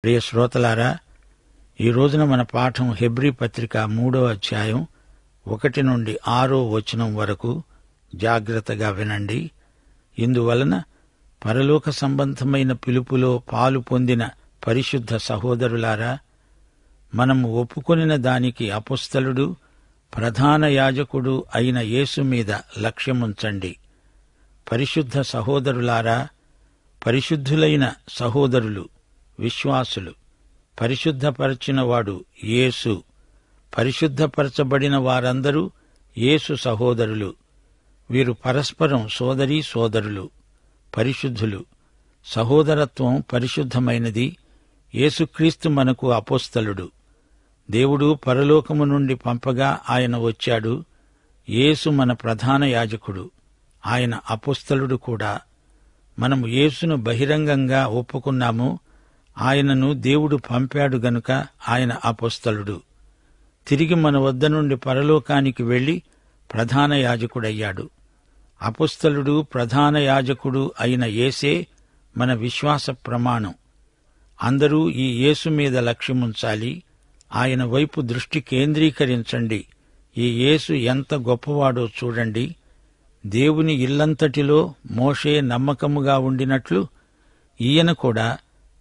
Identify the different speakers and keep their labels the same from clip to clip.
Speaker 1: ప్రియ శ్రోతలారా, ఈ రోజున మన పాఠం హెబ్రీ పత్రిక 3వ అధ్యాయం 1 నుండి 6వ వచనం వరకు. జాగ్రత్తగా వినండి. ఇందువలన పరలోక సంబంధమైన పిలుపులో పాలు పొందిన పరిశుద్ధ సహోదరులారా, మనము ఒప్పుకొనిన దానికి అపొస్తలుడు, ప్రధాన యాజకుడు అయిన యేసు మీద లక్ష్యముంచండి. పరిశుద్ధ సహోదరులారా, పరిశుద్ధులైన సహోదరులు, విశ్వాసులు, పరిశుద్ధపరచినవాడు యేసు, పరిశుద్ధపరచబడిన వారందరూ యేసు సహోదరులు. వీరు పరస్పరం సోదరీ సోదరులు, పరిశుద్ధులు. సహోదరత్వం పరిశుద్ధమైనది. యేసుక్రీస్తు మనకు అపొస్తలుడు. దేవుడు పరలోకము నుండి పంపగా ఆయన వచ్చాడు. యేసు మన ప్రధాన యాజకుడు, ఆయన అపొస్తలుడు కూడా. మనము యేసును బహిరంగంగా ఒప్పుకున్నాము. ఆయనను దేవుడు పంపాడు గనుక ఆయన అపొస్తలుడు. తిరిగి మన వద్ద నుండి పరలోకానికి వెళ్లి ప్రధాన యాజకుడయ్యాడు. అపొస్తలుడు, ప్రధాన యాజకుడు అయిన యేసే మన విశ్వాస ప్రమాణం. అందరూ ఈ యేసు మీద లక్ష్యముంచాలి. ఆయన వైపు దృష్టి కేంద్రీకరించండి. ఈ యేసు ఎంత గొప్పవాడో చూడండి. దేవుని ఇల్లంతటిలో మోషే నమ్మకముగా ఉండినట్లు ఈయన కూడా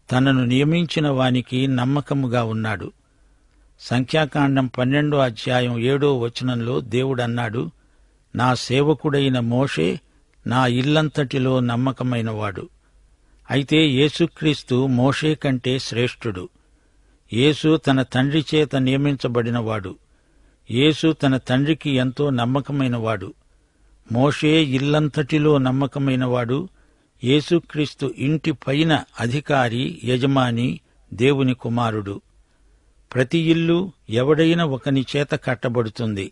Speaker 1: తనను నియమించిన వానికి నమ్మకముగా ఉన్నాడు. సంఖ్యాకాండం 12వ అధ్యాయం 7వ వచనంలో దేవుడన్నాడు, నా సేవకుడైన మోషే నా ఇల్లంతటిలో నమ్మకమైనవాడు. అయితే యేసుక్రీస్తు మోషే కంటే శ్రేష్ఠుడు. యేసు తన తండ్రి చేత నియమించబడినవాడు. యేసు తన తండ్రికి ఎంతో నమ్మకమైనవాడు. మోషే ఇల్లంతటిలో నమ్మకమైనవాడు. యేసుక్రీస్తు ఇంటి పైన అధికారి, యజమాని, దేవుని కుమారుడు. ప్రతి ఇల్లు ఎవడైనా ఒకని చేత కట్టబడుతుంది.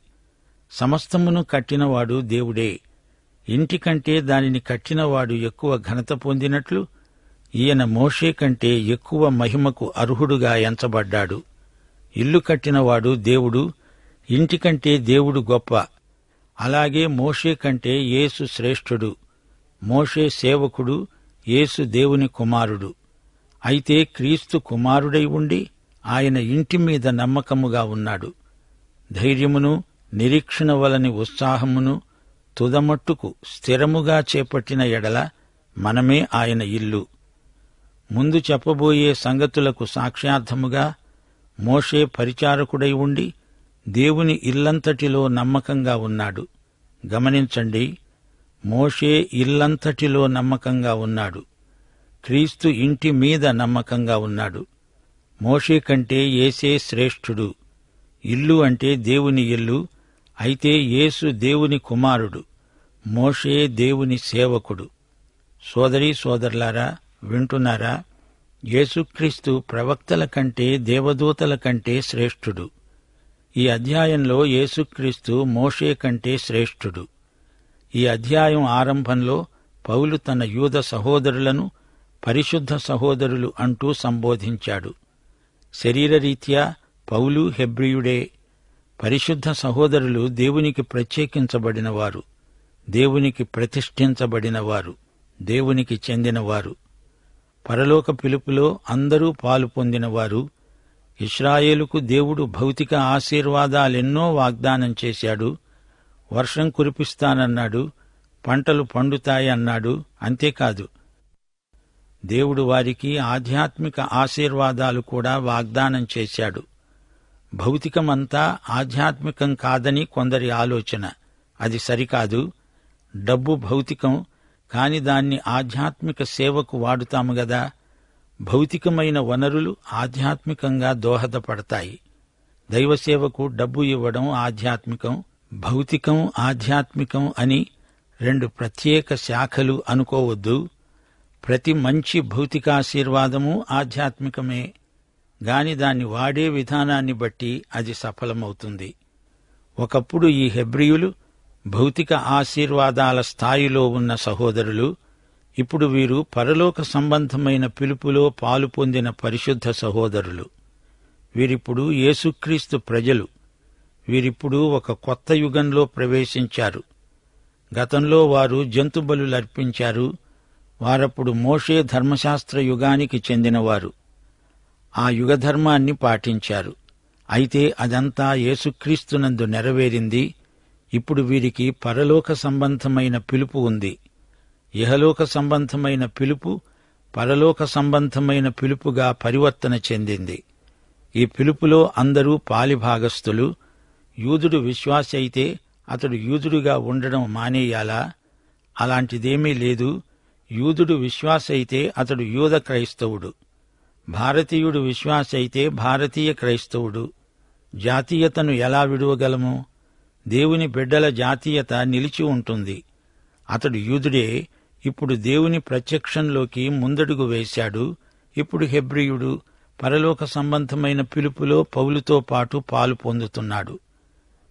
Speaker 1: సమస్తమును కట్టినవాడు దేవుడే. ఇంటికంటే దానిని కట్టినవాడు ఎక్కువ ఘనత పొందినట్లు ఈయన మోషే కంటే ఎక్కువ మహిమకు అర్హుడుగా ఎంచబడ్డాడు. ఇల్లు కట్టినవాడు దేవుడు, ఇంటికంటే దేవుడు గొప్ప. అలాగే మోషే కంటే యేసు శ్రేష్ఠుడు. మోషే సేవకుడు, యేసు దేవుని కుమారుడు. అయితే క్రీస్తు కుమారుడై ఉండి ఆయన ఇంటి మీద నమ్మకముగా ఉన్నాడు. ధైర్యమును, నిరీక్షణ వలని ఉత్సాహమును తుదమట్టుకు స్థిరముగా చేపట్టిన ఎడల మనమే ఆయన ఇల్లు. ముందు చెప్పబోయే సంగతులకు సాక్ష్యార్థముగా మోషే పరిచారకుడై ఉండి దేవుని ఇల్లంతటిలో నమ్మకంగా ఉన్నాడు. గమనించండి, మోషే ఇల్లంతటిలో నమ్మకంగా ఉన్నాడు. క్రీస్తు ఇంటి మీద నమ్మకంగా ఉన్నాడు. మోషే కంటే యేసే శ్రేష్ఠుడు. ఇల్లు అంటే దేవుని ఇల్లు. అయితే యేసు దేవుని కుమారుడు, మోషే దేవుని సేవకుడు. సోదరీ సోదరులారా, వింటున్నారా? యేసుక్రీస్తు ప్రవక్తల కంటే, దేవదూతల కంటే శ్రేష్ఠుడు. ఈ అధ్యాయంలో యేసుక్రీస్తు మోషే కంటే శ్రేష్ఠుడు. ఈ అధ్యాయం ఆరంభంలో పౌలు తన యూద సహోదరులను పరిశుద్ధ సహోదరులు అంటూ సంబోధించాడు. శరీరరీత్యా పౌలు హెబ్రీయుడే. పరిశుద్ధ సహోదరులు దేవునికి ప్రత్యేకించబడినవారు, దేవునికి ప్రతిష్ఠించబడినవారు, దేవునికి చెందినవారు. పరలోక పిలుపులో అందరూ పాలు పొందినవారు. ఇశ్రాయేలుకు దేవుడు భౌతిక ఆశీర్వాదాలెన్నో వాగ్దానం చేశాడు. వర్షం కురిపిస్తానన్నాడు, పంటలు పండుతాయన్నాడు. అంతేకాదు, దేవుడు వారికి ఆధ్యాత్మిక ఆశీర్వాదాలు కూడా వాగ్దానం చేశాడు. భౌతికమంతా ఆధ్యాత్మికం కాదని కొందరి ఆలోచన. అది సరికాదు. డబ్బు భౌతికం, కాని దాన్ని ఆధ్యాత్మిక సేవకు వాడుతాము గదా. భౌతికమైన వనరులు ఆధ్యాత్మికంగా దోహదపడతాయి. దైవసేవకు డబ్బు ఇవ్వడం ఆధ్యాత్మికం, భౌతికం ఆధ్యాత్మికం అని రెండు ప్రత్యేక శాఖలు అనుకోవద్దు. ప్రతి మంచి భౌతికాశీర్వాదము ఆధ్యాత్మికమే, గాని దాన్ని వాడే విధానాన్ని బట్టి అది సఫలమవుతుంది. ఒకప్పుడు ఈ హెబ్రీయులు భౌతిక ఆశీర్వాదాల స్థాయిలో ఉన్న సహోదరులు. ఇప్పుడు వీరు పరలోక సంబంధమైన పిలుపులో పాలు పొందిన పరిశుద్ధ సహోదరులు. వీరిప్పుడు యేసుక్రీస్తు ప్రజలు. వీరిప్పుడు ఒక కొత్త యుగంలో ప్రవేశించారు. గతంలో వారు జంతుబలులర్పించారు. వారప్పుడు మోషే ధర్మశాస్త్ర యుగానికి చెందినవారు. ఆ యుగధర్మాన్ని పాటించారు. అయితే అదంతా యేసుక్రీస్తునందు నెరవేరింది. ఇప్పుడు వీరికి పరలోక సంబంధమైన పిలుపు ఉంది. ఇహలోక సంబంధమైన పిలుపు పరలోక సంబంధమైన పిలుపుగా పరివర్తన చెందింది. ఈ పిలుపులో అందరూ పాలిభాగస్థులు. యూదుడు విశ్వాసి అయితే అతడు యూదుడుగా ఉండడం మానేయాలా? అలాంటిదేమీ లేదు. యూదుడు విశ్వాసి అయితే అతడు యూద క్రైస్తవుడు. భారతీయుడు విశ్వాసి అయితే భారతీయ క్రైస్తవుడు. జాతీయతను ఎలా విడువగలము? దేవుని బిడ్డల జాతీయత నిలిచి ఉంటుంది. అతడు యూదుడే. ఇప్పుడు దేవుని ప్రత్యక్షంలోకి ముందడుగు వేశాడు. ఇప్పుడు హెబ్రీయుడు పరలోక సంబంధమైన పిలుపులో పౌలుతో పాటు పాలు పొందుతున్నాడు.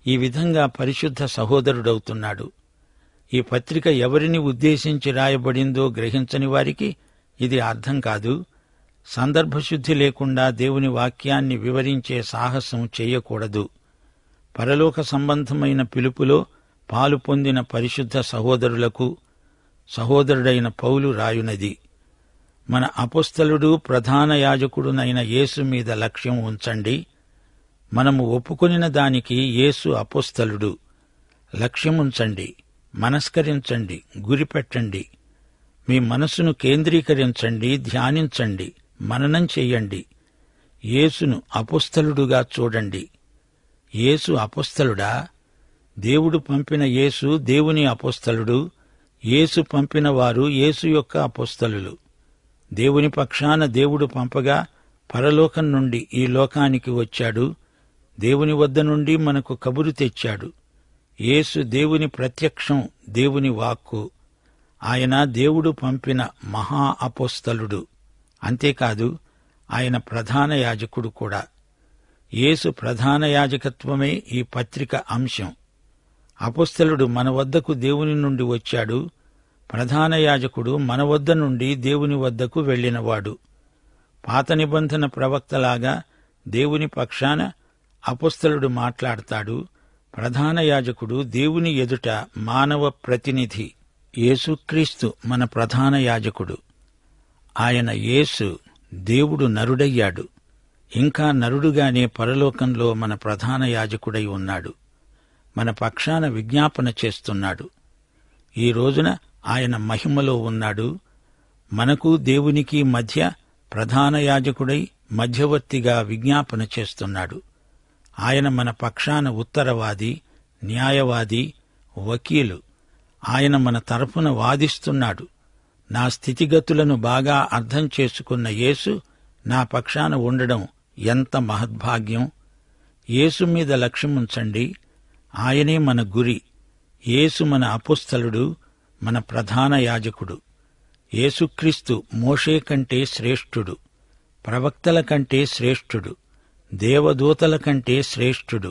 Speaker 1: ఈ విధంగా పరిశుద్ధ సహోదరుడవుతున్నాడు. ఈ పత్రిక ఎవరిని ఉద్దేశించి రాయబడిందో గ్రహించని వారికి ఇది అర్థం కాదు. సందర్భశుద్ధి లేకుండా దేవుని వాక్యాన్ని వివరించే సాహసం చేయకూడదు. పరలోక సంబంధమైన పిలుపులో పాలు పొందిన పరిశుద్ధ సహోదరులకు సహోదరుడైన పౌలు రాయునది. మన అపొస్తలుడు ప్రధాన యాజకుడునైన యేసు మీద లక్ష్యం ఉంచండి. మనము ఒప్పుకొనిన దానికి యేసు అపొస్తలుడు. లక్ష్యముంచండి, మనస్కరించండి, గురిపెట్టండి. మీ మనసును కేంద్రీకరించండి, ధ్యానించండి, మననం చెయ్యండి. యేసును అపొస్తలుడుగా చూడండి. యేసు అపొస్తలుడా? దేవుడు పంపిన యేసు దేవుని అపొస్తలుడు. యేసు పంపిన వారు యేసు యొక్క అపొస్తలులు. దేవుని పక్షాన దేవుడు పంపగా పరలోకం నుండి ఈ లోకానికి వచ్చాడు. దేవుని వద్ద నుండి మనకు కబురు తెచ్చాడు. యేసు దేవుని ప్రత్యక్షం, దేవుని వాక్కు. ఆయన దేవుడు పంపిన మహా అపొస్తలుడు. అంతేకాదు, ఆయన ప్రధాన యాజకుడు కూడా. యేసు ప్రధాన యాజకత్వమే ఈ పత్రిక అంశం. అపొస్తలుడు మన వద్దకు దేవుని నుండి వచ్చాడు. ప్రధాన యాజకుడు మన వద్ద నుండి దేవుని వద్దకు వెళ్లినవాడు. పాత నిబంధన ప్రవక్తలాగా దేవుని పక్షాన అపొస్తలుడు మాట్లాడతాడు. ప్రధాన యాజకుడు దేవుని ఎదుట మానవ ప్రతినిధి. యేసుక్రీస్తు మన ప్రధాన యాజకుడు. ఆయన యేసు దేవుడు నరుడయ్యాడు. ఇంకా నరుడుగానే పరలోకంలో మన ప్రధాన యాజకుడై ఉన్నాడు. మన పక్షాన విజ్ఞాపన చేస్తున్నాడు. ఈ రోజున ఆయన మహిమలో ఉన్నాడు. మనకు దేవునికి మధ్య ప్రధాన యాజకుడై మధ్యవర్తిగా విజ్ఞాపన చేస్తున్నాడు. ఆయన మన పక్షాన ఉత్తరవాది, న్యాయవాది, వకీలు. ఆయన మన తరపున వాదిస్తున్నాడు. నా స్థితిగతులను బాగా అర్థం చేసుకున్న యేసు నా పక్షాన ఉండడం ఎంత మహద్భాగ్యం. యేసు మీద లక్ష్యముంచండి. ఆయనే మన గురి. యేసు మన అపొస్తలుడు, మన ప్రధాన యాజకుడు. యేసుక్రీస్తు మోషే కంటే శ్రేష్ఠుడు, ప్రవక్తల కంటే శ్రేష్ఠుడు, దేవదూతల కంటే శ్రేష్ఠుడు.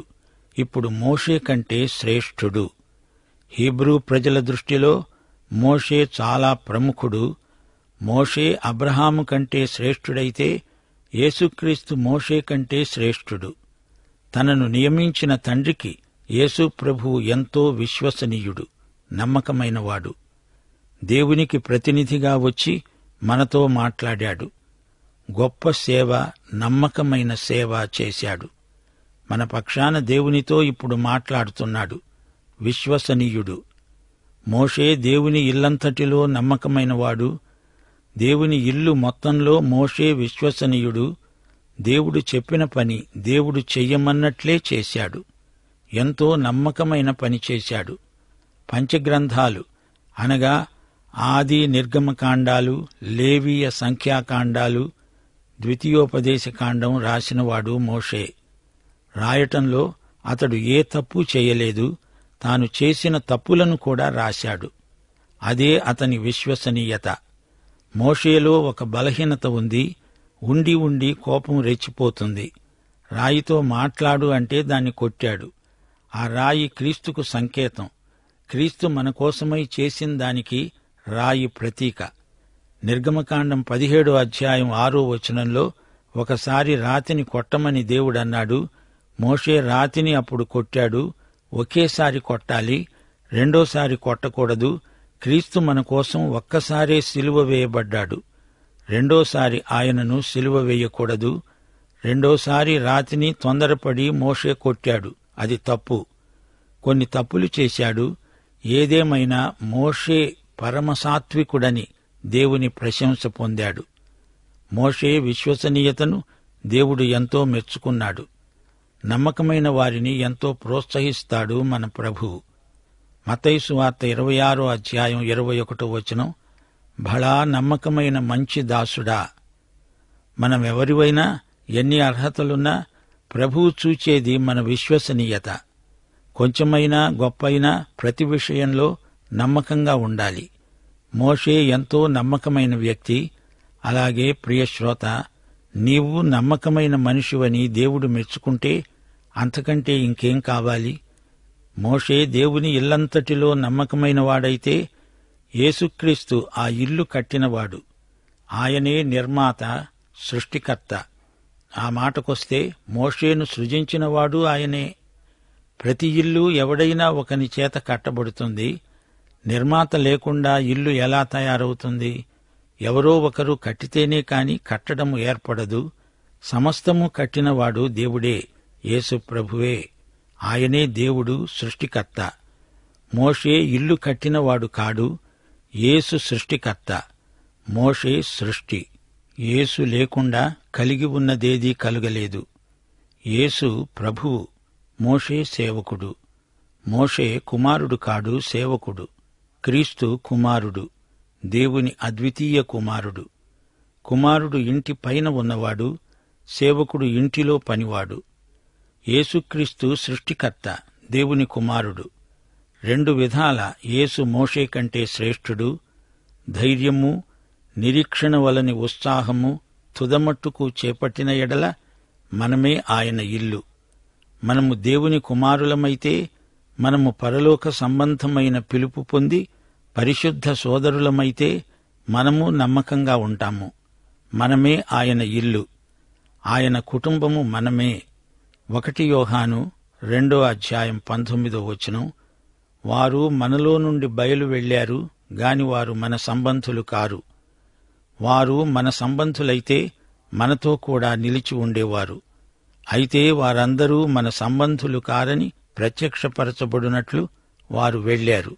Speaker 1: ఇప్పుడు మోషే కంటే శ్రేష్ఠుడు. హీబ్రూ ప్రజల దృష్టిలో మోషే చాలా ప్రముఖుడు. మోషే అబ్రహాము కంటే శ్రేష్ఠుడైతే యేసుక్రీస్తు మోషే కంటే శ్రేష్ఠుడు. తనను నియమించిన తండ్రికి యేసు ప్రభువు ఎంతో విశ్వసనీయుడు, నమ్మకమైనవాడు. దేవునికి ప్రతినిధిగా వచ్చి మనతో మాట్లాడాడు. గొప్ప సేవ, నమ్మకమైన సేవ చేశాడు. మన పక్షాన దేవునితో ఇప్పుడు మాట్లాడుతున్నాడు. విశ్వసనీయుడు. మోషే దేవుని ఇల్లంతటిలో నమ్మకమైనవాడు. దేవుని ఇల్లు మొత్తంలో మోషే విశ్వసనీయుడు. దేవుడు చెప్పిన పని దేవుడు చెయ్యమన్నట్లే చేశాడు. ఎంతో నమ్మకమైన పని చేశాడు. పంచగ్రంథాలు అనగా ఆది నిర్గమకాండాలు, లేవీయ సంఖ్యాకాండాలు, ద్వితీయోపదేశకాండం రాసినవాడు మోషే. రాయటంలో అతడు ఏ తప్పు చేయలేదు. తాను చేసిన తప్పులను కూడా రాశాడు. అదే అతని విశ్వసనీయత. మోషేలో ఒక బలహీనత ఉంది. ఉండి ఉండి కోపం రెచ్చిపోతుంది. రాయితో మాట్లాడు అంటే దాన్ని కొట్టాడు. ఆ రాయి క్రీస్తుకు సంకేతం. క్రీస్తు మన కోసమై చేసిన దానికి రాయి ప్రతీక. నిర్గమకాండం 17వ అధ్యాయం 6వ వచనంలో ఒకసారి రాతిని కొట్టమని దేవుడన్నాడు. మోషే రాతిని అప్పుడు కొట్టాడు. ఒకేసారి కొట్టాలి, రెండోసారి కొట్టకూడదు. క్రీస్తు మన కోసం ఒక్కసారే సిలువ వేయబడ్డాడు. రెండోసారి ఆయనను సిలువ వేయకూడదు. రెండోసారి రాతిని తొందరపడి మోషే కొట్టాడు. అది తప్పు. కొన్ని తప్పులు చేశాడు. ఏదేమైనా మోషే పరమసాత్వికుడని దేవుని ప్రశంస పొందాడు. మోషే విశ్వసనీయతను దేవుడు ఎంతో మెచ్చుకున్నాడు. నమ్మకమైన వారిని ఎంతో ప్రోత్సహిస్తాడు మన ప్రభువు. మత్తయి సువార్త 26వ అధ్యాయం 21వ వచనం, భళా నమ్మకమైన మంచి దాసుడా. మనమెవరివైనా, ఎన్ని అర్హతలున్నా ప్రభువు చూచేది మన విశ్వసనీయత. కొంచెమైనా గొప్పైనా ప్రతి విషయంలో నమ్మకంగా ఉండాలి. మోషే ఎంతో నమ్మకమైన వ్యక్తి. అలాగే ప్రియశ్రోత, నీవు నమ్మకమైన మనిషివని దేవుడు మెచ్చుకుంటే అంతకంటే ఇంకేం కావాలి? మోషే దేవుని ఇల్లంతటిలో నమ్మకమైన వాడైతే యేసుక్రీస్తు ఆ ఇల్లు కట్టినవాడు. ఆయనే నిర్మాత, సృష్టికర్త. ఆ మాటకొస్తే మోషేను సృజించినవాడు ఆయనే. ప్రతి ఇల్లు ఎవడైనా ఒకని చేత కట్టబడుతుంది. నిర్మాత లేకుండా ఇల్లు ఎలా తయారవుతుంది? ఎవరో ఒకరు కట్టితేనే కాని కట్టడము ఏర్పడదు. సమస్తము కట్టినవాడు దేవుడే, యేసు ప్రభువే. ఆయనే దేవుడు, సృష్టికర్త. మోషే ఇల్లు కట్టినవాడు కాడు, యేసు సృష్టికర్త. మోషే సృష్టి. యేసు లేకుండా కలిగి ఉన్నదేదీ కలుగలేదు. యేసు ప్రభువు, మోషే సేవకుడు. మోషే కుమారుడు కాడు, సేవకుడు. క్రీస్తు కుమారుడు, దేవుని అద్వితీయ కుమారుడు. కుమారుడు ఇంటి పైన ఉన్నవాడు, సేవకుడు ఇంటిలో పనివాడు. యేసుక్రీస్తు సృష్టికర్త, దేవుని కుమారుడు. రెండు విధాల యేసు మోషే కంటే శ్రేష్ఠుడు. ధైర్యము, నిరీక్షణ వలని ఉత్సాహము తుదమట్టుకు చేపట్టిన ఎడల మనమే ఆయన ఇల్లు. మనము దేవుని కుమారులమైతే మనము పరలోక సంబంధమైన పిలుపు పొంది పరిశుద్ధ సోదరులమైతే మనము నమ్మకంగా ఉంటాము. మనమే ఆయన ఇల్లు, ఆయన కుటుంబము మనమే. 1 యోహాను 2వ అధ్యాయం 19వ వచనం, వారు మనలో నుండి బయలు వెళ్లారు గాని వారు మన సంబంధులు కారు. వారు మన సంబంధులైతే మనతో కూడా నిలిచి ఉండేవారు. అయితే వారందరూ మన సంబంధులు కారని ప్రత్యక్షపరచబడినట్లు వారు వెళ్లారు.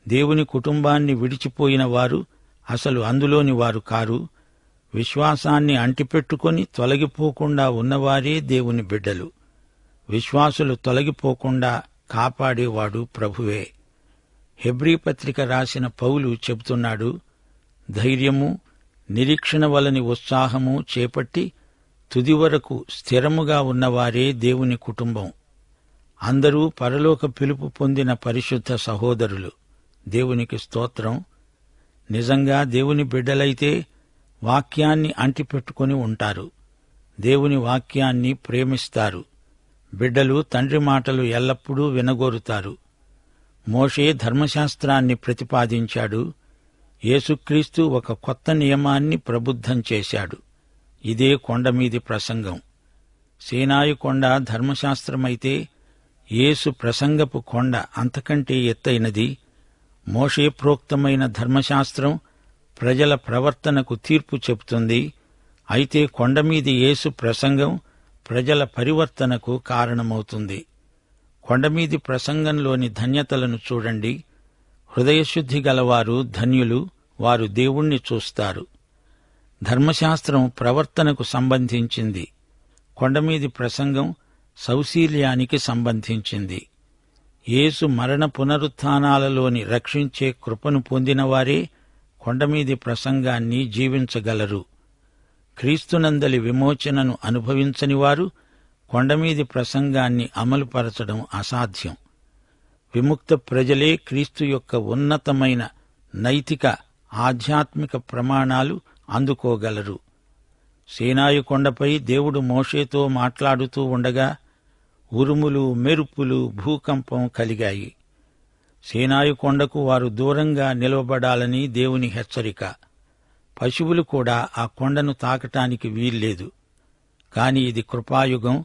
Speaker 1: దేవుని కుటుంబాన్ని విడిచిపోయిన వారు అసలు అందులోని వారు కారు. విశ్వాసాన్ని అంటిపెట్టుకొని తొలగిపోకుండా ఉన్నవారే దేవుని బిడ్డలు. విశ్వాసులు తొలగిపోకుండా కాపాడేవాడు ప్రభువే. హెబ్రీ పత్రిక రాసిన పౌలు చెబుతున్నాడు, ధైర్యము, నిరీక్షణ వలని ఉత్సాహము చేపట్టి తుది వరకు స్థిరముగా ఉన్నవారే దేవుని కుటుంబం. అందరూ పరలోక పిలుపు పొందిన పరిశుద్ధ సహోదరులు. దేవునికి స్తోత్రం. నిజంగా దేవుని బిడ్డలైతే వాక్యాన్ని అంటిపెట్టుకుని ఉంటారు. దేవుని వాక్యాన్ని ప్రేమిస్తారు. బిడ్డలు తండ్రి మాటలు ఎల్లప్పుడూ వినగోరుతారు. మోషే ధర్మశాస్త్రాన్ని ప్రతిపాదించాడు. యేసుక్రీస్తు ఒక కొత్త నియమాన్ని ప్రబుద్ధం చేశాడు. ఇదే కొండమీది ప్రసంగం. సీనాయి కొండ ధర్మశాస్త్రమైతే యేసు ప్రసంగపు కొండ అంతకంటే ఎత్తైనది. మోషే ప్రోక్తమైన ధర్మశాస్త్రం ప్రజల ప్రవర్తనకు తీర్పు చెబుతుంది. అయితే కొండమీది యేసు ప్రసంగం ప్రజల పరివర్తనకు కారణమవుతుంది. కొండమీది ప్రసంగంలోని ధన్యతలను చూడండి. హృదయశుద్ధి గలవారు ధన్యులు, వారు దేవుణ్ణి చూస్తారు. ధర్మశాస్త్రం ప్రవర్తనకు సంబంధించింది. కొండమీది ప్రసంగం సౌశీల్యానికి సంబంధించింది. యేసు మరణ పునరుత్థానాలలోని రక్షించే కృపను పొందినవారే కొండమీది ప్రసంగాన్ని జీవించగలరు. క్రీస్తునందలి విమోచనను అనుభవించని వారు కొండమీది ప్రసంగాన్ని అమలుపరచడం అసాధ్యం. విముక్త ప్రజలే క్రీస్తు యొక్క ఉన్నతమైన నైతిక, ఆధ్యాత్మిక ప్రమాణాలు అందుకోగలరు. సీనాయి కొండపై దేవుడు మోషేతో మాట్లాడుతూ ఉండగా ఉరుములు, మెరుపులు, భూకంపం కలిగాయి. సీనాయి కొండకు వారు దూరంగా నిలవబడాలని దేవుని హెచ్చరిక. పశువులు కూడా ఆ కొండను తాకటానికి వీల్లేదు. కాని ఇది కృపాయుగం.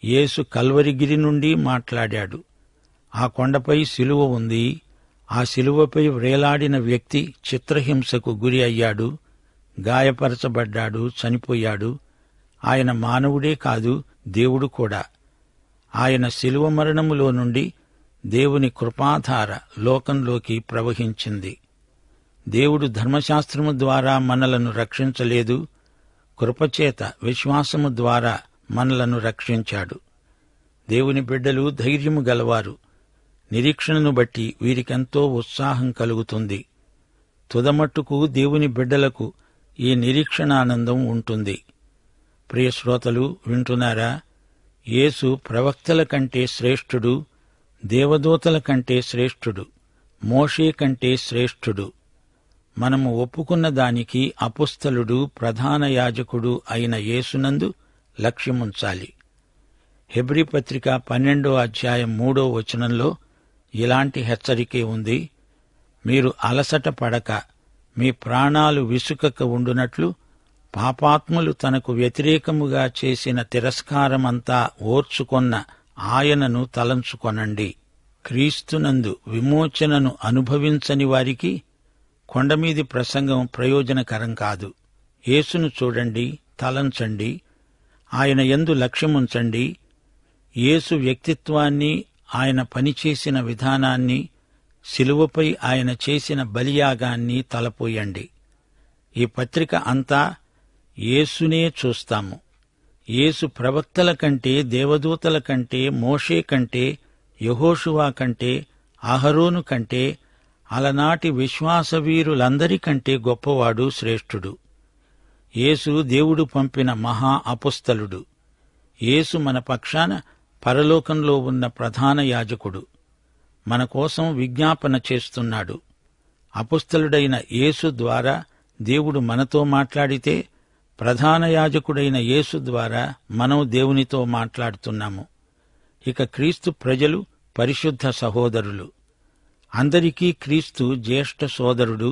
Speaker 1: యేసు కల్వరిగిరి నుండి మాట్లాడాడు. ఆ కొండపై శిలువ ఉంది. ఆ శిలువపై వ్రేలాడిన వ్యక్తి చిత్రహింసకు గురి అయ్యాడు, గాయపరచబడ్డాడు, చనిపోయాడు. ఆయన మానవుడే కాదు, దేవుడు కూడా. ఆయన శిలువ మరణములో నుండి దేవుని కృపాధార లోకంలోకి ప్రవహించింది. దేవుడు ధర్మశాస్త్రము ద్వారా మనలను రక్షించలేదు, కృపచేత విశ్వాసము ద్వారా మనలను రక్షించాడు. దేవుని బిడ్డలు ధైర్యము గలవారు. నిరీక్షణను బట్టి వీరికెంతో ఉత్సాహం కలుగుతుంది. తుదమట్టుకు దేవుని బిడ్డలకు ఈ నిరీక్షణానందం ఉంటుంది. ప్రియ శ్రోతలు, వింటున్నారా? యేసు ప్రవక్తల కంటే శ్రేష్ఠుడు, దేవదూతల కంటే శ్రేష్ఠుడు, మోషే కంటే శ్రేష్ఠుడు. మనము ఒప్పుకున్న దానికి అపుస్తలుడు, ప్రధాన యాజకుడు అయిన యేసునందు లక్ష్యముంచాలి. హెబ్రీ పత్రిక 12వ అధ్యాయం 3వ వచనంలో ఇలాంటి హెచ్చరికే ఉంది. మీరు అలసట పడక మీ ప్రాణాలు విసుకక ఉండునట్లు పాపాత్ములు తనకు వ్యతిరేకముగా చేసిన తిరస్కారమంతా ఓర్చుకొన్న ఆయనను తలంచుకొనండి. క్రీస్తునందు విమోచనను అనుభవించని వారికి కొండమీది ప్రసంగం ప్రయోజనకరం కాదు. యేసును చూడండి, తలంచండి, ఆయన యందు లక్ష్యముంచండి. యేసు వ్యక్తిత్వాన్ని, ఆయన పనిచేసిన విధానాన్ని, శిలువపై ఆయన చేసిన బలియాగాన్ని తలపోయండి. ఈ పత్రిక అంతా యేసునే చూస్తాము. యేసు ప్రవక్తల కంటే, దేవదూతల కంటే, మోషే కంటే, యెహోషువ కంటే, అహరోను కంటే, అలనాటి విశ్వాసవీరులందరికంటే గొప్పవాడు, శ్రేష్ఠుడు. యేసు దేవుడు పంపిన మహా అపుస్తలుడు. యేసు మన పక్షాన పరలోకంలో ఉన్న ప్రధాన యాజకుడు. మన కోసం విజ్ఞాపన చేస్తున్నాడు. అపుస్తలుడైన యేసు ద్వారా దేవుడు మనతో మాట్లాడితే, ప్రధాన యాజకుడైన యేసు ద్వారా మనం దేవునితో మాట్లాడుతున్నాము. ఇక క్రీస్తు ప్రజలు పరిశుద్ధ సహోదరులు. అందరికీ క్రీస్తు జ్యేష్ఠ సోదరుడు.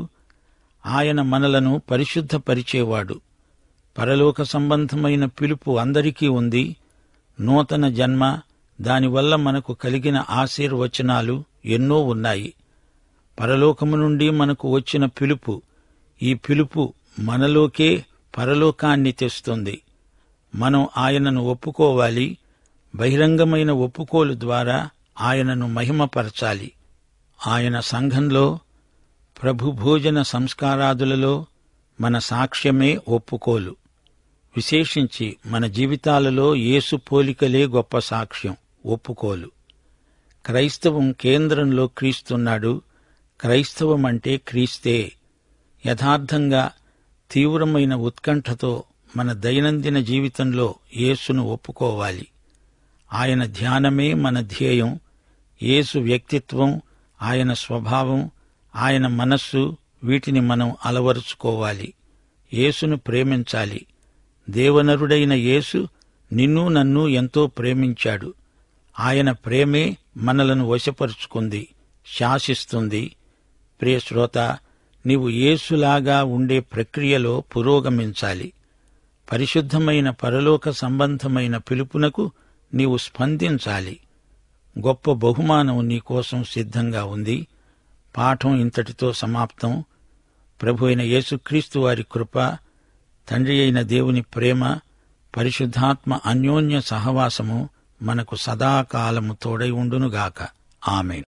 Speaker 1: ఆయన మనలను పరిశుద్ధపరిచేవాడు. పరలోక సంబంధమైన పిలుపు అందరికీ ఉంది. నూతన జన్మ, దానివల్ల మనకు కలిగిన ఆశీర్వచనాలు ఎన్నో ఉన్నాయి. పరలోకము నుండి మనకు వచ్చిన పిలుపు, ఈ పిలుపు మనలోకే పరలోకాన్ని తెస్తుంది. మనం ఆయనను ఒప్పుకోవాలి. బహిరంగమైన ఒప్పుకోలు ద్వారా ఆయనను మహిమపరచాలి. ఆయన సంఘంలో, ప్రభు భోజన సంస్కారాదులలో మన సాక్ష్యమే ఒప్పుకోలు. విశేషించి మన జీవితాలలో యేసు పోలికలే గొప్ప సాక్ష్యం, ఒప్పుకోలు. క్రైస్తవం కేంద్రంలో క్రీస్తున్నాడు. క్రైస్తవం అంటే క్రీస్తే. యథార్థంగా, తీవ్రమైన ఉత్కంఠతో మన దైనందిన జీవితంలో యేసును ఒప్పుకోవాలి. ఆయన ధ్యానమే మన ధ్యేయం. యేసు వ్యక్తిత్వం, ఆయన స్వభావం, ఆయన మనస్సు, వీటిని మనం అలవరుచుకోవాలి. యేసును ప్రేమించాలి. దేవనరుడైన యేసు నిన్ను నన్ను ఎంతో ప్రేమించాడు. ఆయన ప్రేమే మనలను వశపరుచుకుంది, శాసిస్తుంది. ప్రియ శ్రోత, నీవు యేసులాగా ఉండే ప్రక్రియలో పురోగమించాలి. పరిశుద్ధమైన పరలోక సంబంధమైన పిలుపునకు నీవు స్పందించాలి. గొప్ప బహుమానం నీకోసం సిద్ధంగా ఉంది. పాఠం ఇంతటితో సమాప్తం. ప్రభు అయిన యేసుక్రీస్తు వారి కృప, తండ్రి అయిన దేవుని ప్రేమ, పరిశుద్ధాత్మ అన్యోన్య సహవాసము మనకు సదాకాలము తోడై ఉండునుగాక. ఆమేన్.